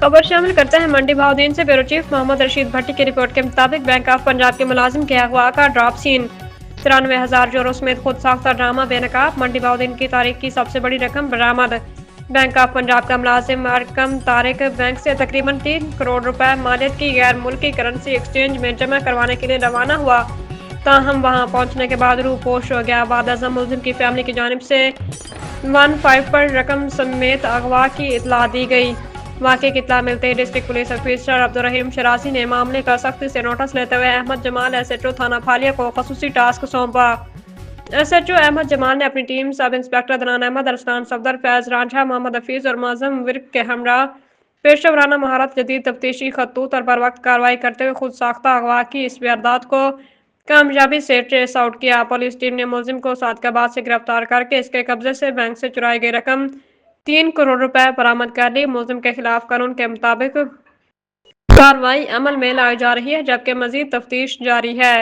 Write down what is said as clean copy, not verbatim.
खबर शामिल करते हैं मंडी भावदीन से ब्यूरो चीफ मोहम्मद रशीद भट्टी की रिपोर्ट के मुताबिक बैंक ऑफ पंजाब के मुलाजिम के अगवा का ड्रॉप सीन 93,000 यूरो समेत खुद साख्ता ड्रामा बेनकाब। मंडी भावदीन की तारीख की सबसे बड़ी रकम बरामद। बैंक ऑफ पंजाब का मुलाजिम अरकम तारिक बैंक से तकरीबन 3 करोड़ रुपए मालियत की गैर मुल्की करेंसी एक्सचेंज में जमा करवाने के लिए रवाना हुआ। ताहम वहां पहुंचने के बाद रूपोश हो गया। बाद अज़म मुलजिम की फैमिली की जानिब से 15 पर रकम समेत अगवा की इतला दी गई। वाक़े की इत्तला मिलते ही डिस्ट्रिक्ट पुलिस ऑफिसर अब्दुर्रहीम शरासी ने मामले का सख्ती से नोटिस लेते हुए अहमद जमाल SHO थाना फालिया को खसूसी टास्क सौंपा। SHO अहमद जमाल ने अपनी team sub inspector Adnan Ahmad, Arsalan Safdar, Faiz Ranjha, Mohammad Hafeez और मुअज्जम विर्क के हमरा पेशा वराना महारत, जदीद तफ्तीशी खतूत और बर वक्त कार्रवाई करते हुए खुद साख्ता अगवा की इस वारदात को कामयाबी से ट्रेस आउट किया। पुलिस टीम ने मुलजिम को सादकाबाद से गिरफ्तार करके इसके कब्जे से बैंक से चुराई गई रकम 3 करोड़ रुपए बरामद कर ली। मुलजिम के खिलाफ कानून के मुताबिक कार्रवाई अमल में लाई जा रही है, जबकि मजीद तफ्तीश जारी है।